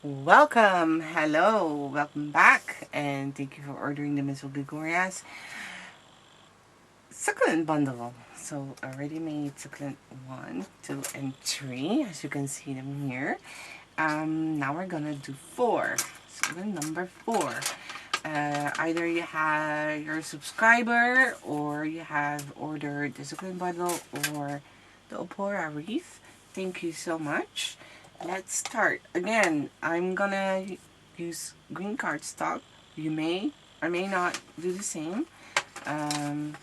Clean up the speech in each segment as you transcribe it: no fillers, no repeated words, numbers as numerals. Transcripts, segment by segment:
Welcome, hello, welcome back, and thank you for ordering the Miss Gregoria's succulent bundle. So already made succulent 1, 2, and 3, as you can see them here. Now we're gonna do 4. Succulent number 4. Either you have your subscriber or you have ordered the succulent bundle or the Opora wreath. Thank you so much. Let's start. Again, I'm gonna use green cardstock. You may or may not do the same. What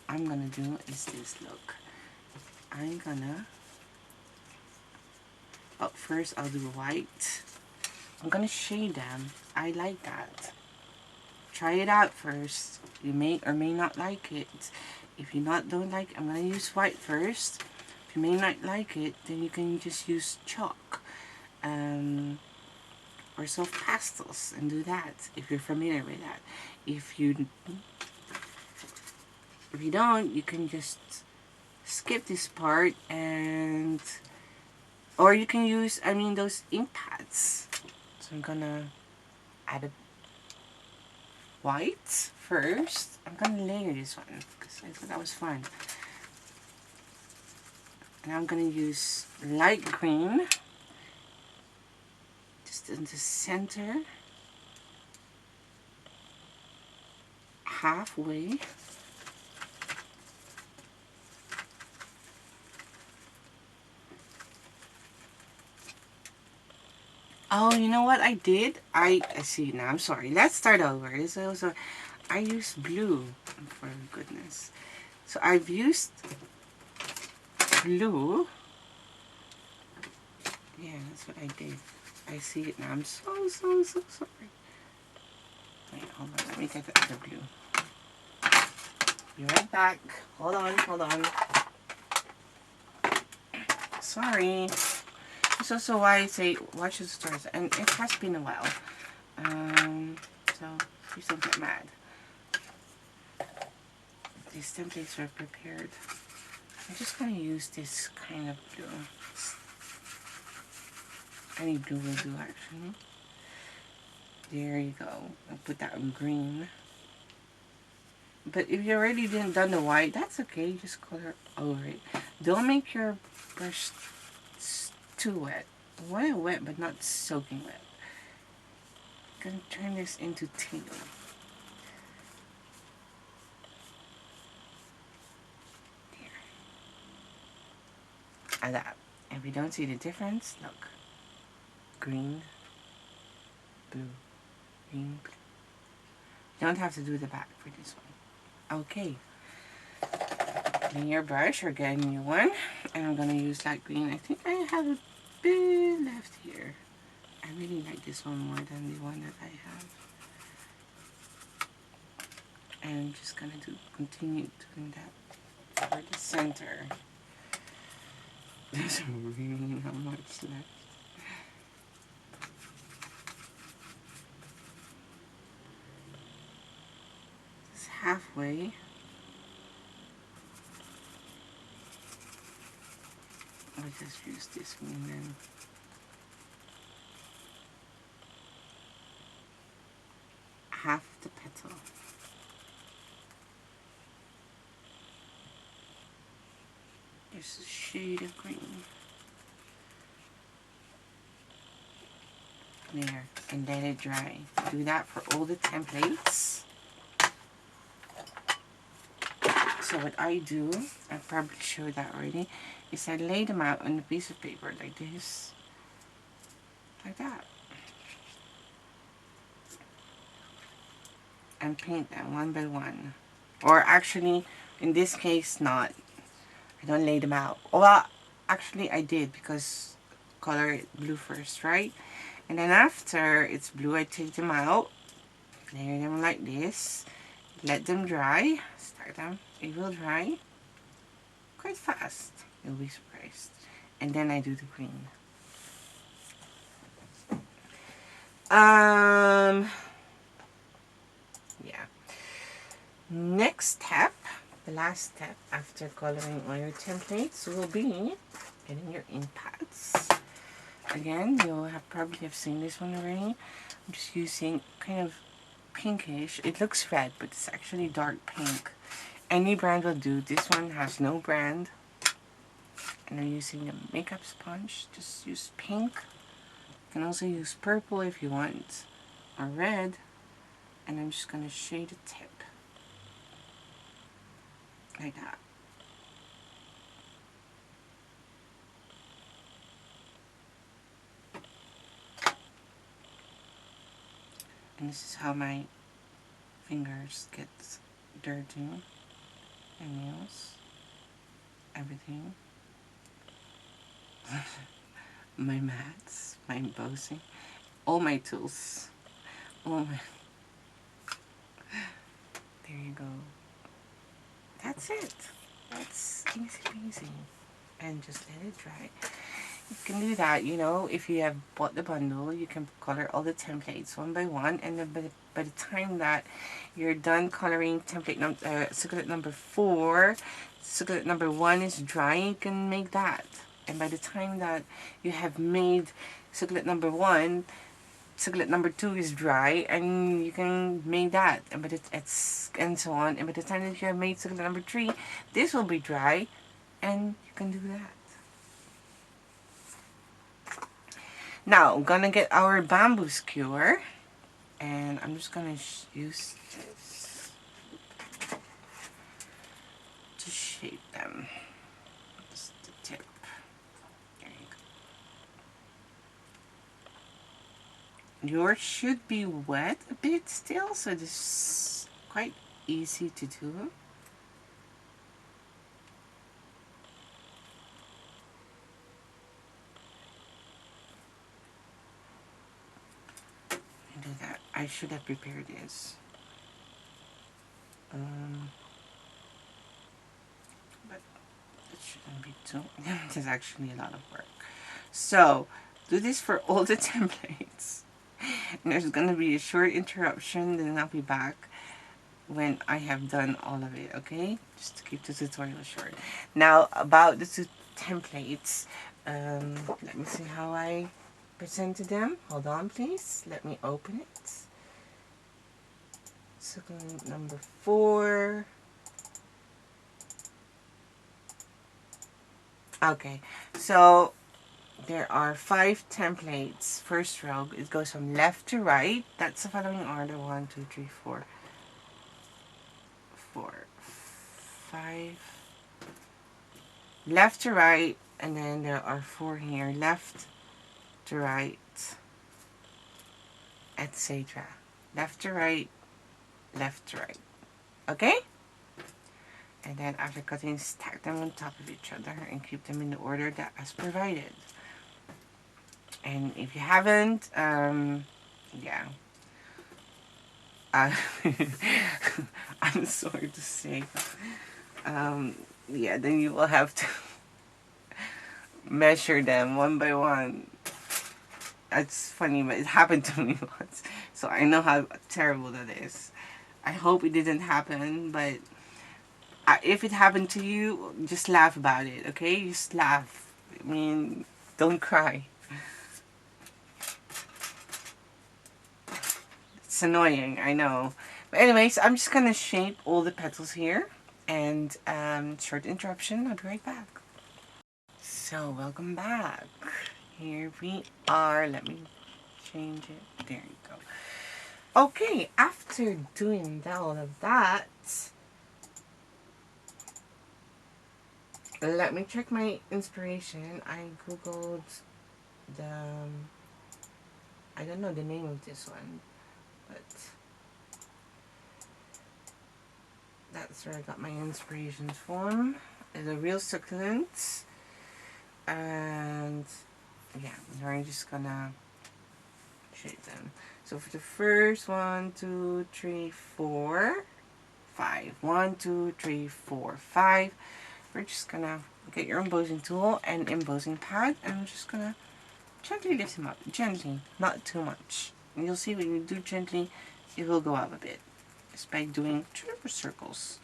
I'm gonna do is this look. First I'll do white. I'm gonna shade them. I like that. Try it out first. You may or may not like it. If you don't like it, I'm gonna use white first. If you may not like it, then you can just use chalk or soft pastels and do that if you're familiar with that. If you don't, you can just skip this part or you can use those ink pads. So I'm gonna add a white first. I'm gonna layer this one because I thought that was fun. And I'm going to use light green just in the center, halfway. Oh, you know what I did? I see now. I'm sorry. Let's start over. I used blue, for goodness. So I've used blue. Yeah, that's what I did. I see it now. I'm so sorry. Wait, hold on. Let me get the other blue. Be right back. Hold on. Sorry. That's also why I say watch the stars. And it has been a while. So please don't get mad. These templates are prepared. I'm just going to use this kind of blue. Any blue will do, actually. There you go. I'll put that in green. But if you already done the white, that's okay. Just color over it. Don't make your brush too wet. Well, wet, but not soaking wet. I'm going to turn this into teal. And that. If you don't see the difference, look. Green, blue, green, blue. You don't have to do the back for this one. Okay. Clean your brush or get a new one. And I'm going to use light green. I think I have a bit left here. I really like this one more than the one that I have. And I'm just going to continue doing that for the center. There's really not much left. It's halfway. I'll just use this one then. Half the petal. Just a shade of green. There, and let it dry. Do that for all the templates. So what I do, I probably showed that already, is I lay them out on a piece of paper like this. Like that. And paint them one by one. Or actually, in this case, not. I don't lay them out. Well, actually I did because color it blue first, right? And then after it's blue, I take them out, layer them like this, let them dry, start them, it will dry quite fast, you'll be surprised. And then I do the green. Yeah. Next step, the last step after coloring all your templates will be getting your ink pads. Again, you'll probably have seen this one already. I'm just using kind of pinkish. It looks red, but it's actually dark pink. Any brand will do. This one has no brand. And I'm using a makeup sponge. Just use pink. You can also use purple if you want, or red. And I'm just going to shade the tip. Like that. And this is how my fingers get dirty. And nails. Everything. My mats. My embossing. All my tools. All my... There you go. That's it. That's easy peasy. And just let it dry. You can do that, you know, if you have bought the bundle, you can color all the templates one by one, and then by the time that you're done coloring template Succulent number 4, Succulent number 1 is dry, you can make that. And by the time that you have made Succulent number 1, Succulent number 2 is dry, and you can make that, and and so on. And by the time that you have made Succulent number 3, this will be dry, and you can do that. Now, I'm gonna get our bamboo skewer, and I'm just gonna use this to shape them. Just the tip. There you go. Yours should be wet a bit still, so this is quite easy to do. Do that. I should have prepared this. But it shouldn't be too... There's actually a lot of work. So, do this for all the templates. And there's going to be a short interruption, then I'll be back when I have done all of it, okay? Just to keep the tutorial short. Now, about the two templates, let me see how I presented them. Hold on, please. Let me open it. Succulent number 4. Okay, so there are 5 templates. First row, it goes from left to right. That's the following order. 1, 2, 3, 4, 5. Left to right, and then there are 4 here. Left to right, etc. Left to right, left to right. Okay? And then after cutting, stack them on top of each other and keep them in the order that as provided. And if you haven't, yeah. I'm sorry to say. Yeah, then you will have to measure them one by one. It's funny, but it happened to me once. So I know how terrible that is. I hope it didn't happen, but if it happened to you, just laugh about it, okay? Just laugh. I mean, don't cry. It's annoying, I know. But anyways, I'm just gonna shape all the petals here. And short interruption, I'll be right back. So, welcome back. Here we are. Let me change it. There you go. Okay, after doing all of that, let me check my inspiration. I googled the... I don't know the name of this one, but that's where I got my inspirations from. It's a real succulent. And yeah, we're just gonna shape them. So for the first 1, 2, 3, 4, 5. 1, 2, 3, 4, 5. We're just gonna get your embossing tool and embossing pad, and I'm just gonna gently lift them up. Gently, not too much. And you'll see when you do gently, it will go up a bit. Just by doing triple circles.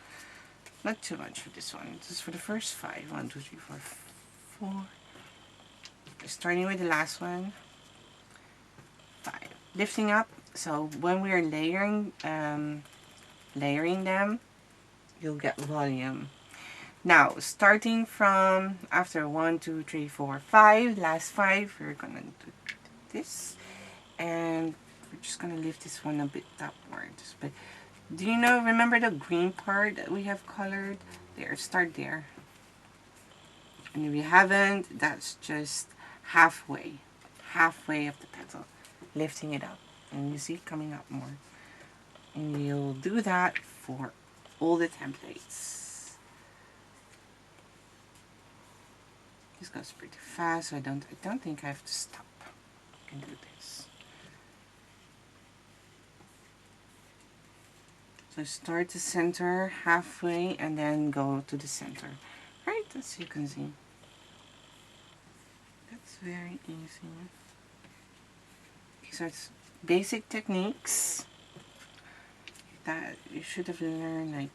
Not too much for this one. This is for the first 5. 1, 2, 3, 4, 4, starting with the last one. 5. Lifting up. So when we are layering them, you'll get volume. Now, starting from after 1, 2, 3, 4, 5, last 5, we're gonna do this, and we're just gonna lift this one a bit upwards. But do you know? Remember the green part that we have colored? There, start there. And if you haven't, that's just halfway of the petal, lifting it up, and you see coming up more. And you'll do that for all the templates. This goes pretty fast, so I don't think I have to stop. I can do this. So start the center halfway and then go to the center. Right, as you can see. That's very easy. So it's basic techniques that you should have learned. Like,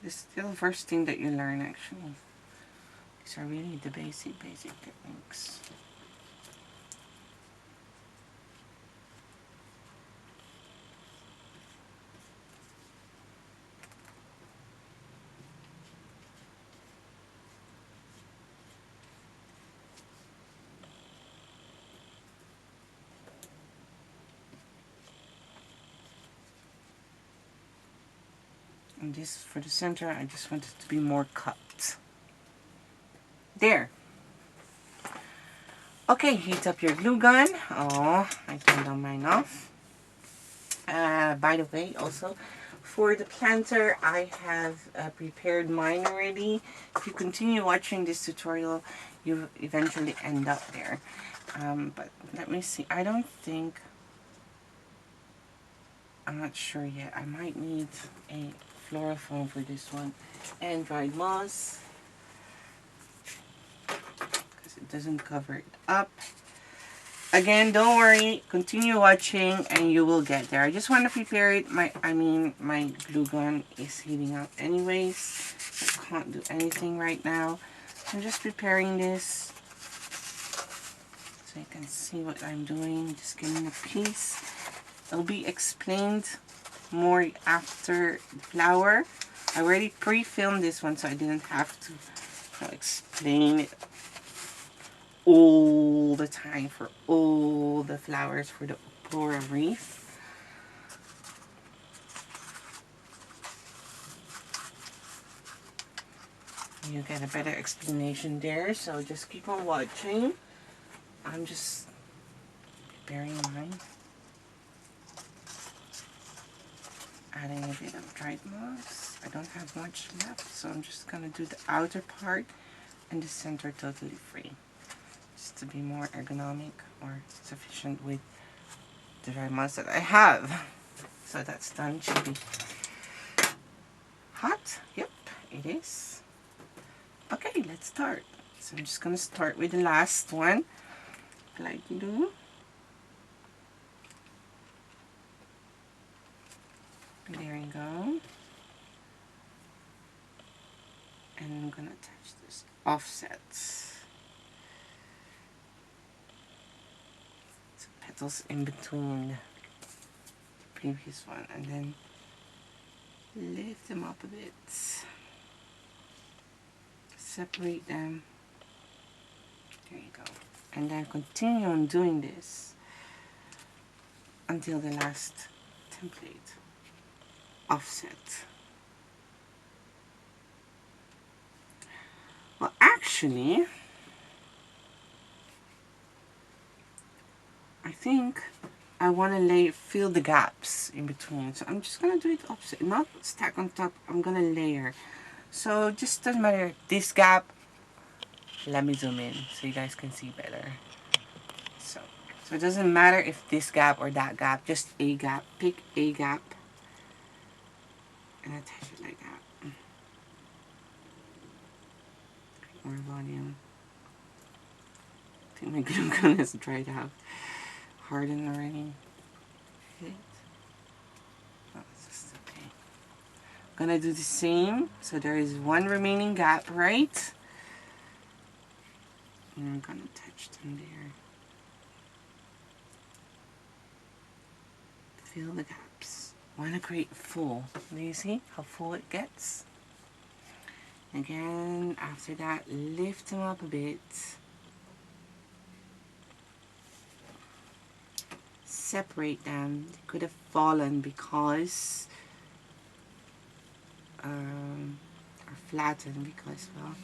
this is the first thing that you learn actually. These are really the basic techniques. And this, for the center, I just want it to be more cut. There. Okay, heat up your glue gun. Oh, I turned on mine off. By the way, also, for the planter, I have prepared mine already. If you continue watching this tutorial, you eventually end up there. But let me see. I don't think... I'm not sure yet. I might need a floral foam for this one. And dried moss, because it doesn't cover it up. Again, don't worry. Continue watching and you will get there. I just want to prepare it. My glue gun is heating up anyways. I can't do anything right now. I'm just preparing this so you can see what I'm doing. Just getting a piece. It'll be explained more after the flower. I already pre-filmed this one, so I didn't have to explain it all the time for all the flowers for the floral wreath. You get a better explanation there, so just keep on watching. I'm just preparing mine. Adding a bit of dried moss. I don't have much left, so I'm just going to do the outer part and the center totally free. Just to be more ergonomic or sufficient with the dried moss that I have. So that's done. Should be hot. Yep, it is. Okay, let's start. So I'm just going to start with the last one, like you do. There you go. And I'm going to attach this offsets. Some petals in between the previous one, and then lift them up a bit. Separate them. There you go. And then continue on doing this until the last template. Offset. Well, actually, I think I want to fill the gaps in between. So I'm just going to do it opposite, not stack on top. I'm going to layer. So just doesn't matter this gap. Let me zoom in so you guys can see better. So it doesn't matter if this gap or that gap, just a gap. Pick a gap and attach it like that. More volume. I think my glue gun is dried out. Hardened already. Oh, it's just okay. I'm gonna do the same. So there is one remaining gap, right? And I'm gonna touch them there. Fill the gaps. Want to create full. Do you see how full it gets? Again, after that, lift them up a bit. Separate them. They could have fallen because or flattened because, well,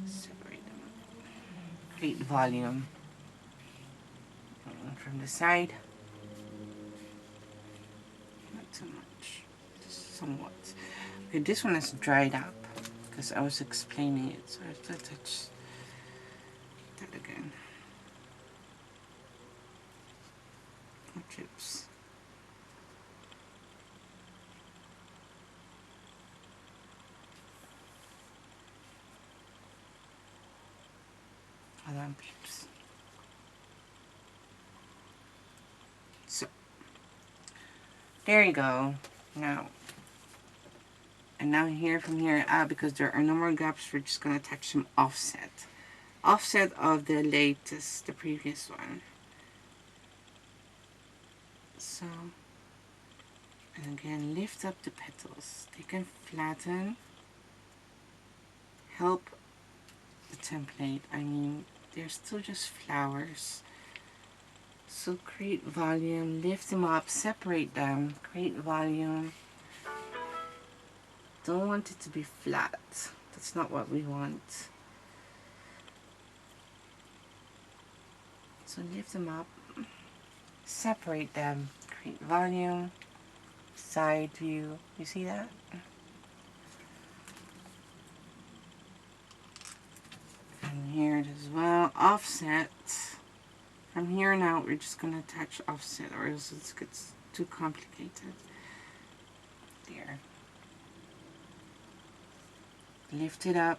separate them up. Create volume. And from the side. Not too much. Just somewhat. Okay, this one is dried up because I was explaining it, so I have to touch that again. More chips. Hold on, peeps. So, there you go. Now, and now here from here out, because there are no more gaps, we're just going to attach some offset. Offset of the latest, the previous one. So, and again, lift up the petals. They can flatten, help the template. I mean, they're still just flowers. So create volume, lift them up, separate them, create volume. Don't want it to be flat. That's not what we want. So lift them up, separate them, create volume, side view. You see that? And here it as well, offset. From here on out, we're just going to attach offset, or else it gets too complicated. There. Lift it up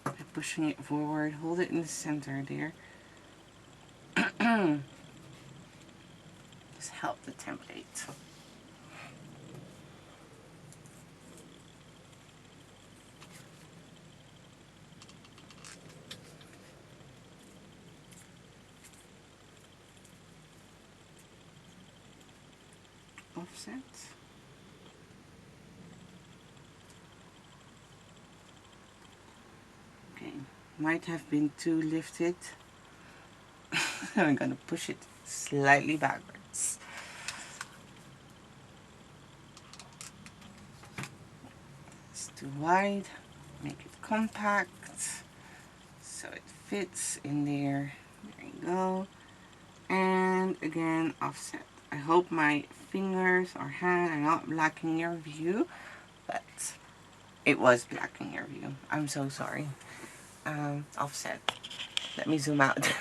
by pushing it forward. Hold it in the center there. Just help the template. Offset. Okay, might have been too lifted. I'm gonna push it slightly backwards. It's too wide. Make it compact so it fits in there. There you go. And again, offset. I hope my fingers or hand are not blocking your view, but it was blocking your view. I'm so sorry. Offset. Let me zoom out.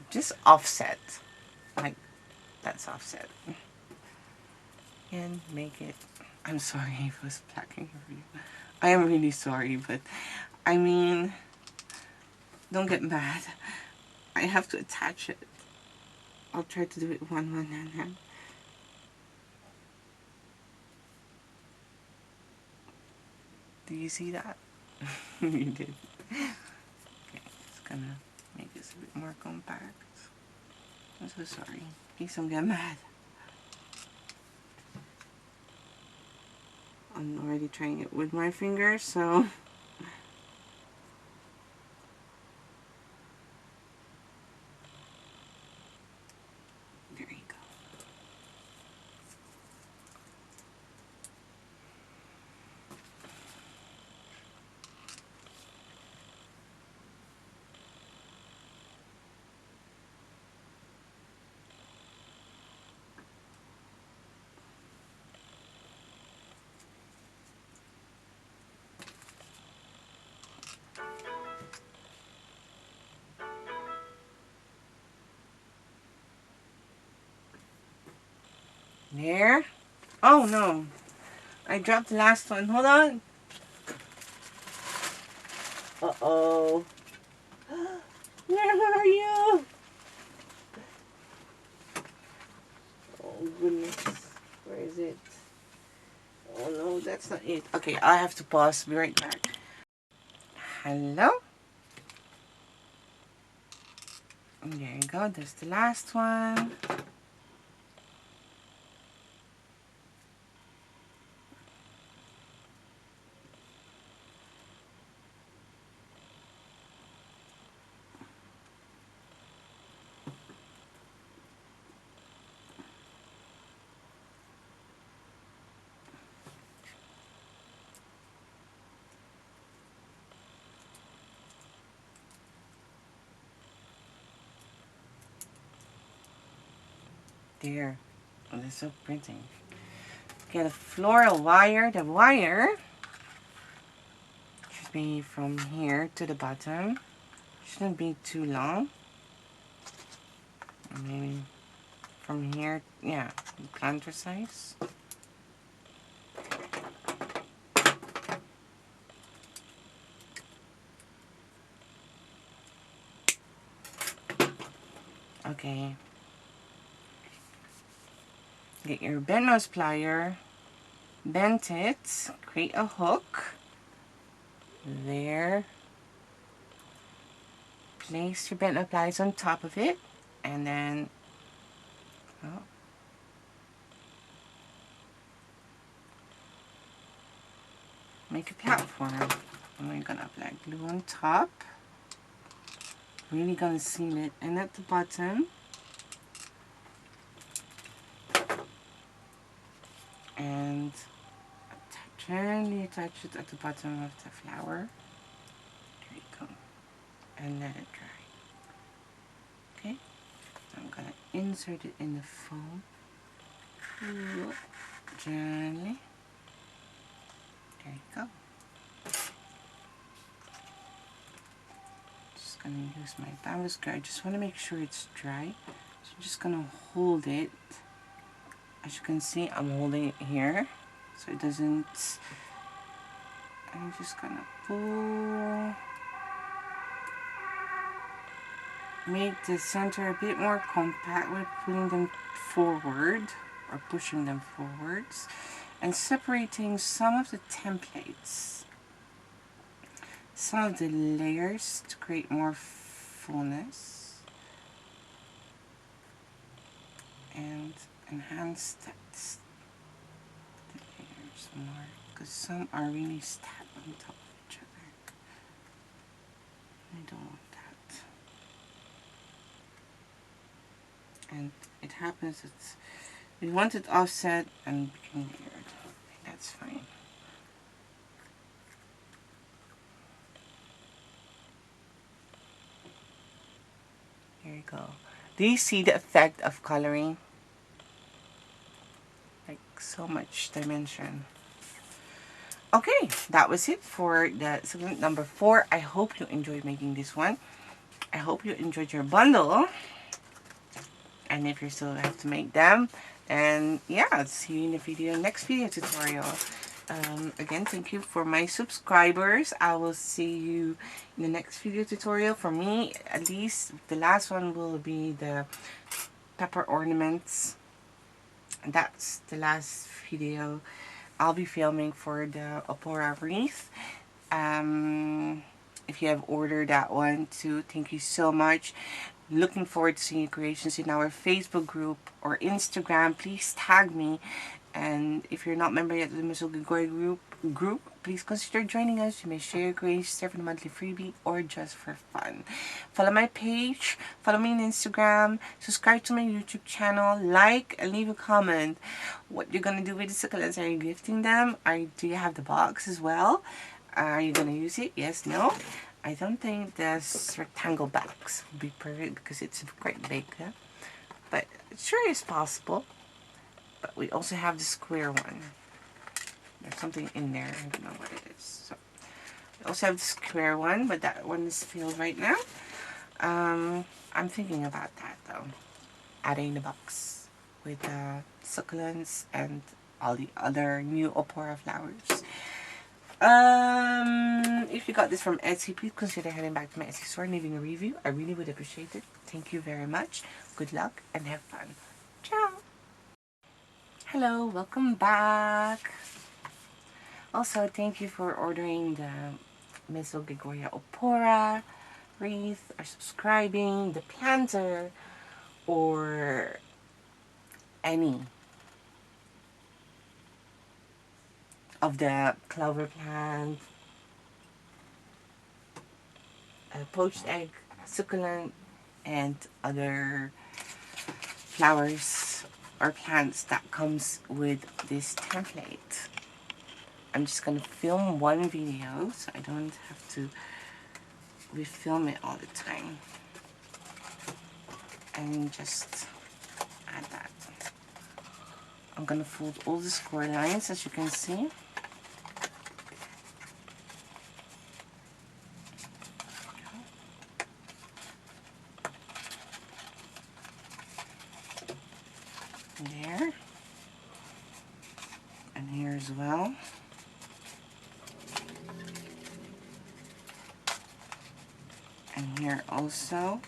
Just offset. Like, that's offset. And make it... I'm sorry if it was blocking your view. I am really sorry, but I mean, don't get mad. I have to attach it. I'll try to do it one hand. Do you see that? You did. Okay, it's gonna make this a bit more compact. I'm so sorry. Please don't get mad. I'm already trying it with my fingers, so... There you go. There. Oh no. I dropped the last one. Hold on. Uh-oh. Where are you? Oh goodness. Where is it? Oh no, that's not it. Okay, I have to pause. Be right back. Hello? And there you go. There's the last one. There. Oh, they're so pretty. Get a floral wire. The wire should be from here to the bottom. Shouldn't be too long. Maybe from here, yeah, planter size. Okay. Get your bent nose plier, bend it, create a hook. There. Place your bent nose pliers on top of it, and then make a platform. And we're gonna apply glue on top. Really gonna seal it, and at the bottom. And gently attach it at the bottom of the flower. There you go. And let it dry. Okay. I'm gonna insert it in the foam. Gently. There you go. Just gonna use my bamboo skirt. I just want to make sure it's dry. So I'm just gonna hold it. As you can see, I'm holding it here, so it doesn't. I'm just gonna pull. Make the center a bit more compact with pulling them forward or pushing them forwards and separating some of the templates, some of the layers to create more fullness and enhance that the layers more, because some are really stacked on top of each other. I don't want that. And it happens that we want it offset and become weird. That's fine. There you go. Do you see the effect of coloring? Like so much dimension. Okay, that was it for the Succulent number 4. I hope you enjoyed making this one. I hope you enjoyed your bundle. And if you still have to make them, and yeah, I'll see you in the next video tutorial. Again, thank you for my subscribers. I will see you in the next video tutorial. For me, at least, the last one will be the pepper ornaments. That's the last video I'll be filming for the Opora wreath. If you have ordered that one too, thank you so much. Looking forward to seeing your creations in our Facebook group or Instagram. Please tag me. And if you're not a member yet of the Miss Gregori group, please consider joining us. You may share your creations for the monthly freebie or just for fun. Follow my page, follow me on Instagram, subscribe to my YouTube channel, like and leave a comment. What you're gonna do with the succulents? Are you gifting them? Do you have the box as well? Are you gonna use it? Yes, no? I don't think this rectangle box will be perfect because it's quite big, yeah? But it sure is possible. But we also have the square one. There's something in there. I don't know what it is. So we also have the square one, but that one is filled right now. I'm thinking about that though. Adding the box with succulents and all the other new Opora flowers. If you got this from Etsy, please consider heading back to my Etsy store and leaving a review. I really would appreciate it. Thank you very much. Good luck and have fun. Ciao. Hello, welcome back. Also, thank you for ordering the Mesogegoria opora wreath, or subscribing, the planter, or any of the clover plant, poached egg, succulent, and other flowers or plants that comes with this template. I'm just gonna film one video so I don't have to refilm it all the time, and just add that. I'm gonna fold all the score lines, as you can see. There, and here as well. And here also.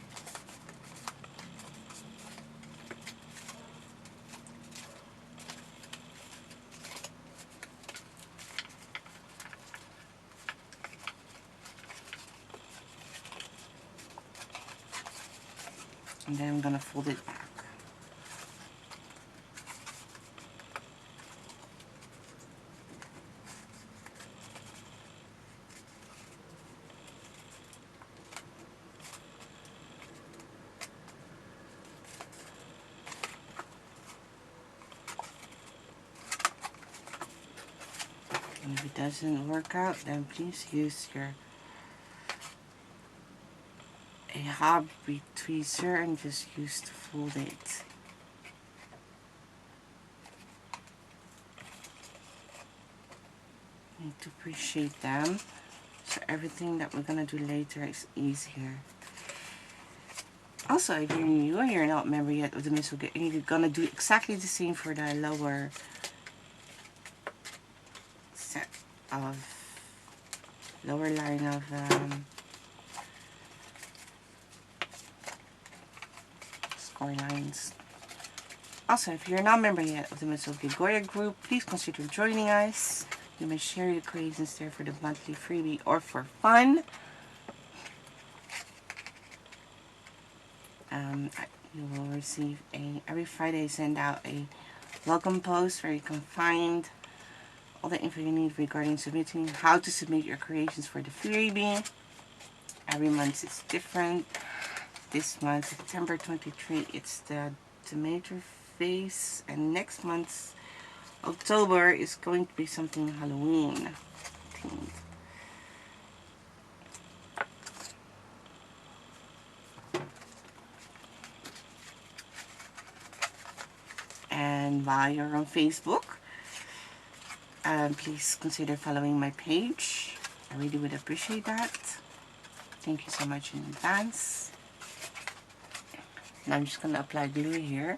And then I'm gonna fold it back. And if it doesn't work out, then please use a hobby tweezer and just use to fold it. Need to appreciate them, so everything that we're gonna do later is easier. Also, if you're new and you're not a member yet of the Mesogegoria, you're gonna do exactly the same for the lower set of lower line of score lines. Also, if you're not a member yet of the Mesogegoria group, please consider joining us. You may share your creations there for the monthly freebie or for fun. You will receive every Friday I send out a welcome post where you can find all the info you need regarding submitting, how to submit your creations for the freebie. Every month it's different. This month, September 23, it's the tomato face, and next month's October is going to be something Halloween themed. And while you're on Facebook, please consider following my page. I really would appreciate that. Thank you so much in advance. Now I'm just going to apply glue here.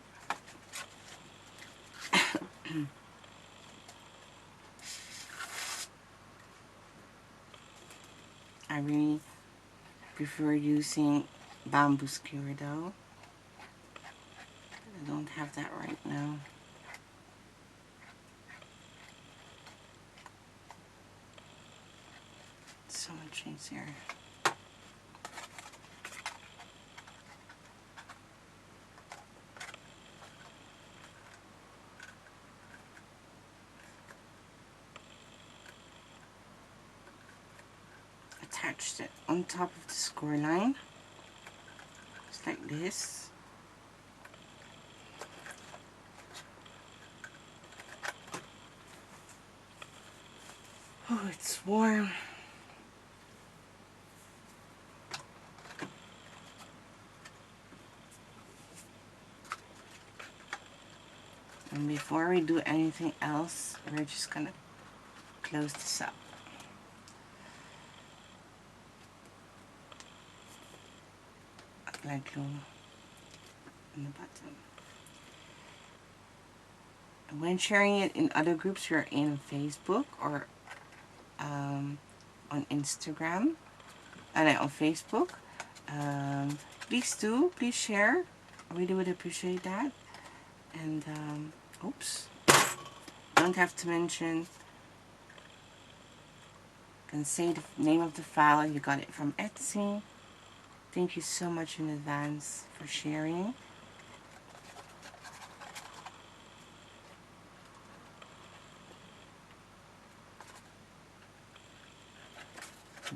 I really prefer using bamboo skewer though. I don't have that right now. So much easier. Attached it on top of the score line, just like this. Oh, it's warm. And before we do anything else, we're just gonna close this up. Apply glue on the bottom. And when sharing it in other groups you're in Facebook or on Instagram and on Facebook, please share. I really would appreciate that. And oops, Don't have to mention. You can say the name of the file. You got it from Etsy. Thank you so much in advance for sharing.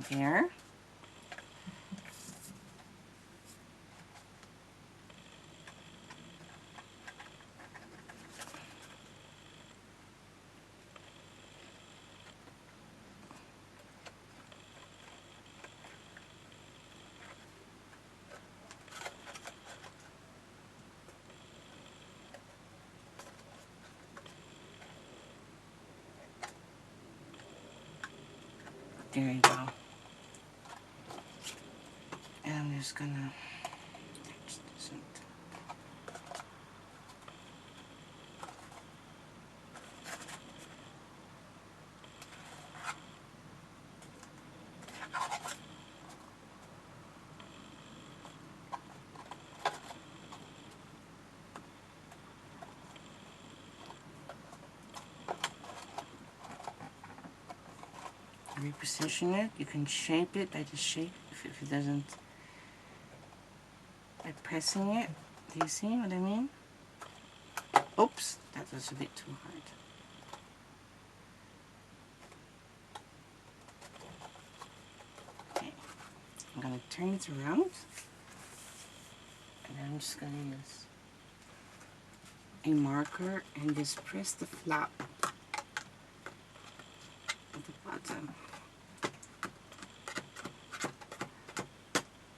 There. There you go. And I'm just gonna touch this one. Reposition it. You can shape it by the shape if it doesn't, by pressing it. Do you see what I mean? Oops, that was a bit too hard. Okay, I'm gonna turn it around, and I'm just gonna use a marker and just press the flap at the bottom.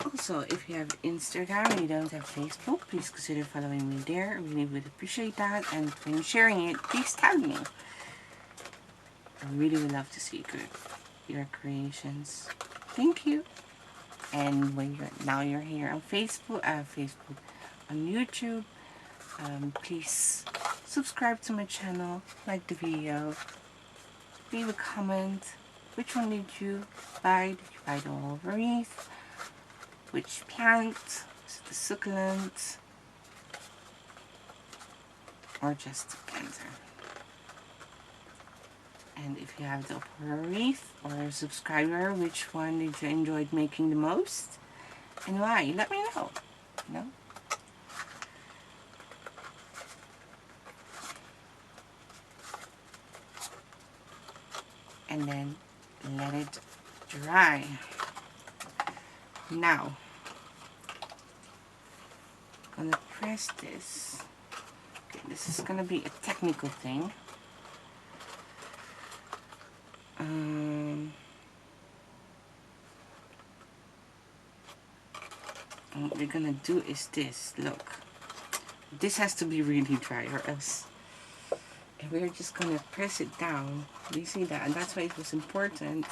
Also, if you have Instagram and you don't have Facebook, please consider following me there. I really would appreciate that. And when you're sharing it, please tag me. I really would love to see your creations. Thank you. And when you're here on Facebook, on YouTube, please subscribe to my channel, like the video, leave a comment. Which one did you buy? Did you buy the olive wreath? Which plant? Is it the succulent? Or just the planter? And if you have the opera wreath or a subscriber, which one did you enjoy making the most? And why? Let me know. You know? And then let it dry. Now, I'm gonna press this. Okay, this is gonna be a technical thing. And what we're gonna do is this. Look, this has to be really dry, or else. And we're just gonna press it down. Do you see that? And that's why it was important.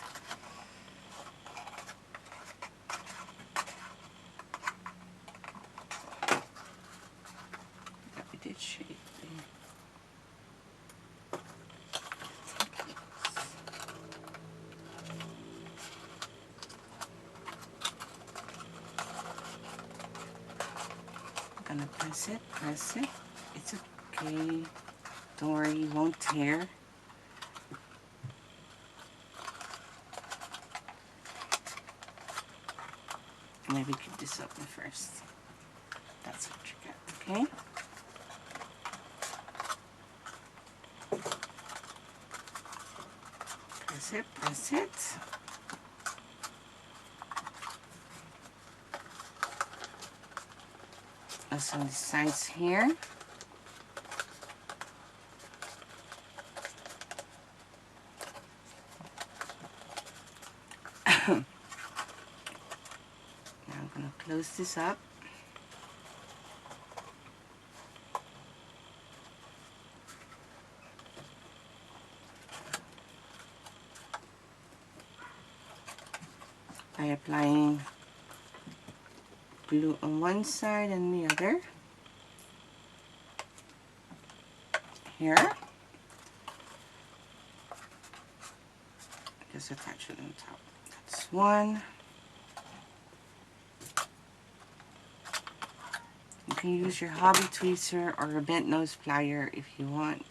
Shape I'm gonna press it. It's okay. Don't worry, it won't tear. Maybe keep this open first. That's what you get, okay? Press it. Also on the sides here. Now I'm going to close this up. By applying glue on one side and the other. Here. Just attach it on top. That's one. You can use your hobby tweezer or a bent nose plier if you want.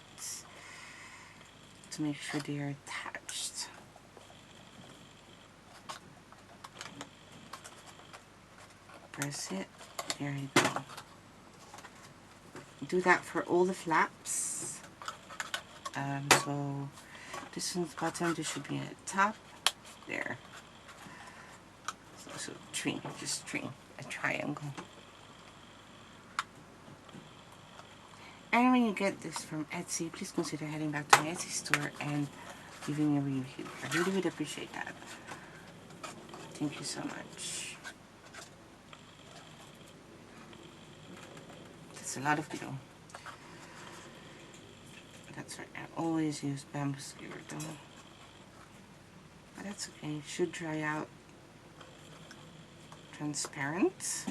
to make sure they are attached. Press it. There you go. Do that for all the flaps. So this one's bottom, this should be at the top. There. So tree, just tree, a triangle. And when you get this from Etsy, please consider heading back to my Etsy store and leaving a review. I really would appreciate that. Thank you so much. That's a lot of glue. That's right, I always use bamboo skewer though. But that's okay, it should dry out transparent.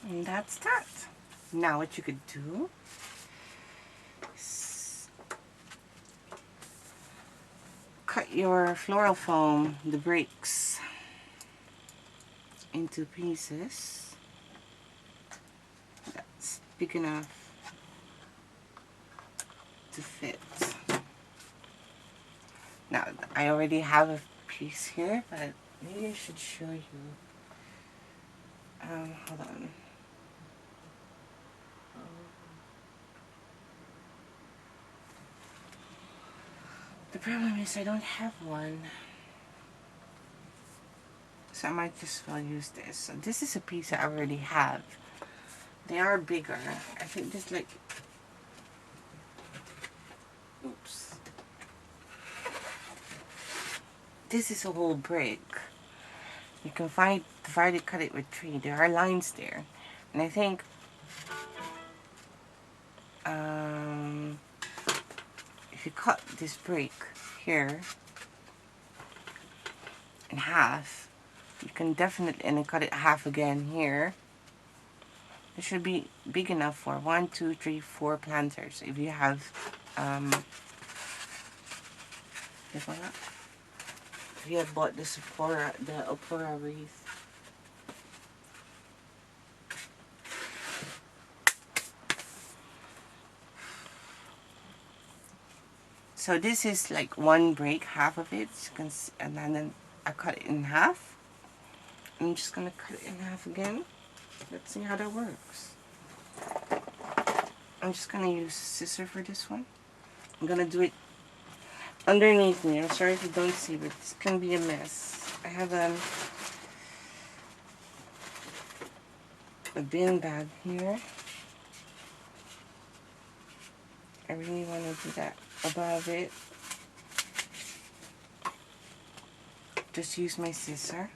And that's that. Now what you could do is cut your floral foam, the breaks, into pieces that's big enough to fit. Now I already have a piece here, but maybe I should show you. Hold on. The problem is I don't have one, so I might just well use this. So this is a piece I already have. They are bigger. I think this like, oops. This is a whole brick. You can divide it, cut it with 3. There are lines there, and I think if you cut this brick here in half, you can definitely, and then cut it half again here. It should be big enough for 1, 2, 3, 4 planters. If you have if you have bought the Opora wreath. So this is like one break, half of it, you can see, and then I cut it in half. I'm just gonna cut it in half again. Let's see how that works. I'm just gonna use a scissor for this one. I'm gonna do it underneath me. I'm sorry if you don't see, but this can be a mess. I have a bin bag here. I really want to do that above it. Just use my scissor.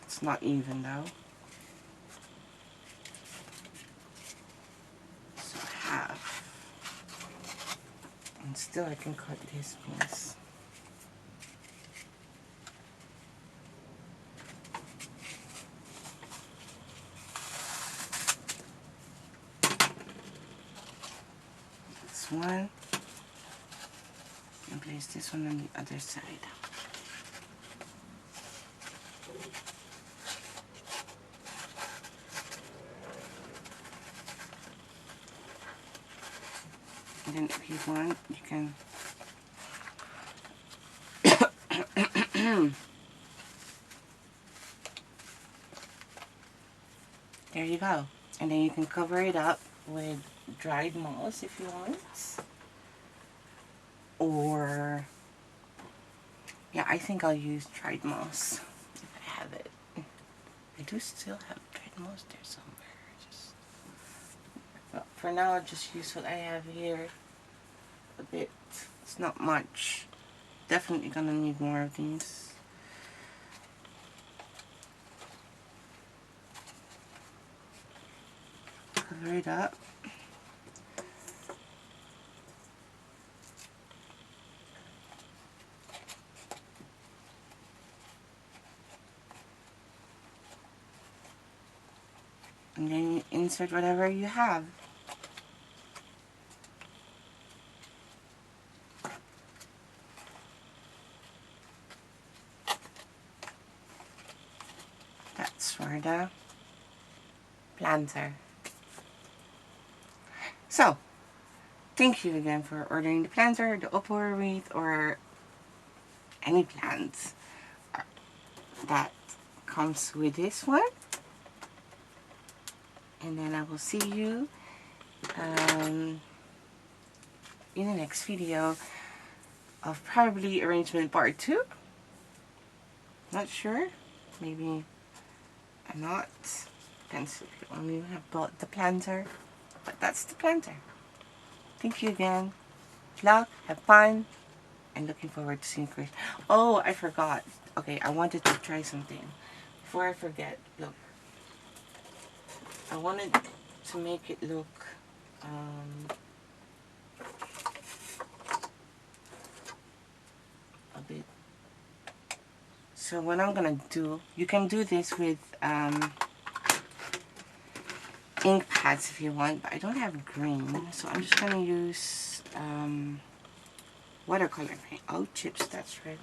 It's not even though. So half. And still I can cut this piece. One, and place this one on the other side. And then if you want, you can there you go. And then you can cover it up with dried moss if you want, or yeah, I think I'll use dried moss if I have it. I do still have dried moss there somewhere. Just for now, I'll just use what I have here. A bit. It's not much. Definitely gonna need more of these. Cover it up. And then you insert whatever you have. That's for the planter. So, thank you again for ordering the planter, the opal wreath, or any plants that comes with this one. And then I will see you in the next video of probably arrangement part 2. Not sure. Maybe I'm not. Depends if you only have bought the planter. But that's the planter. Thank you again. Good luck. Have fun. And looking forward to seeing Chris. Oh, I forgot. Okay, I wanted to try something. Before I forget, look. I wanted to make it look a bit. So what I'm gonna do, you can do this with ink pads if you want, but I don't have green, so I'm just gonna use watercolor paint. Oh, chips, that's right.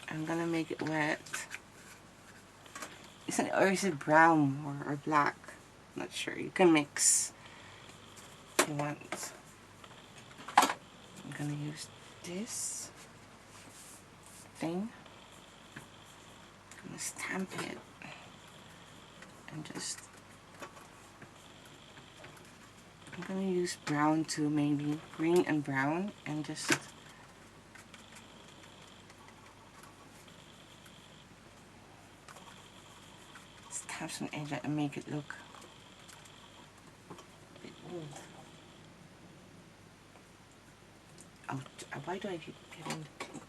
I'm gonna make it wet. Or is it brown or black? I'm not sure. You can mix if you want. I'm gonna use this thing. I'm gonna stamp it and just. I'm gonna use brown too, maybe green and brown, and just. Have some edge and make it look a bit old. Oh, why do I keep getting the pink?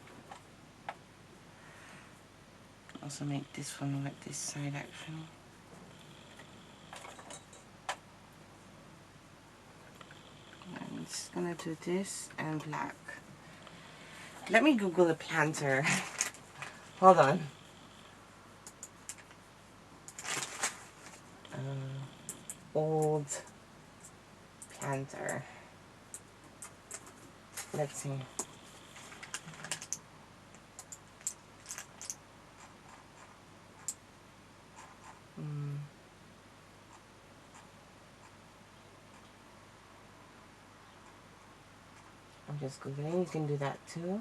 Also make this one like this side actually. I'm just gonna do this and black. Let me Google a planter. Hold on. Old planter. Let's see. I'm just Googling. You can do that too.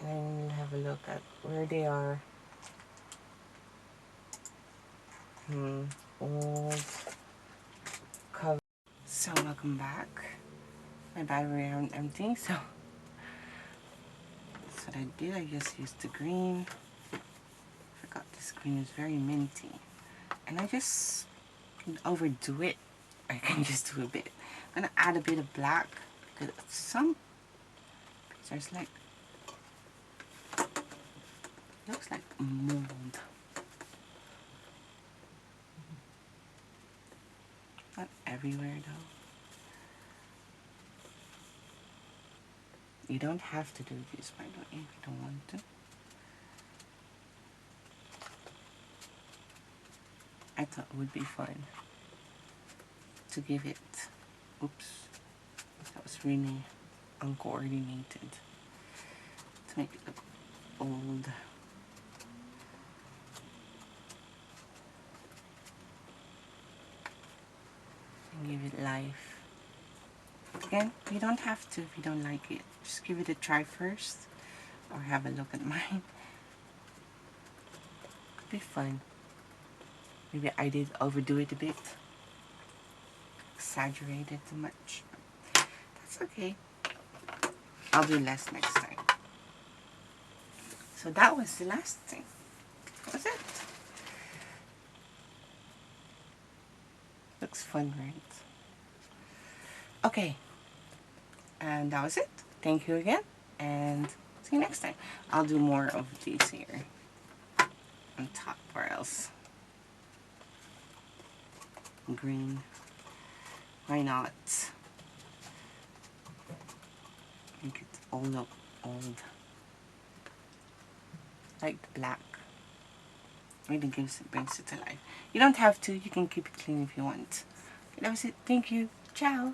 And then you'll have a look at where they are. Old cover. So welcome back. My battery ran empty, so that's what I did. I just used the green. Forgot this green is very minty, and I just can overdo it. I can just do a bit. I'm gonna add a bit of black because some pictures like looks like mold. Not everywhere though. You don't have to do this, by the way, if you don't want to. I thought it would be fun to give it, oops, that was really uncoordinated, to make it look old. And give it life. Again, you don't have to if you don't like it. Just give it a try first, or have a look at mine. Could be fun. Maybe I did overdo it a bit. Exaggerated too much. That's okay. I'll do less next time. So that was the last thing. That was it. Looks fun, right? Okay. And that was it. Thank you again. And see you next time. I'll do more of these here on top. Where else? Green. Why not? Make it all look old. Like the black. Really brings it to life. You don't have to. You can keep it clean if you want. That was it. Thank you. Ciao.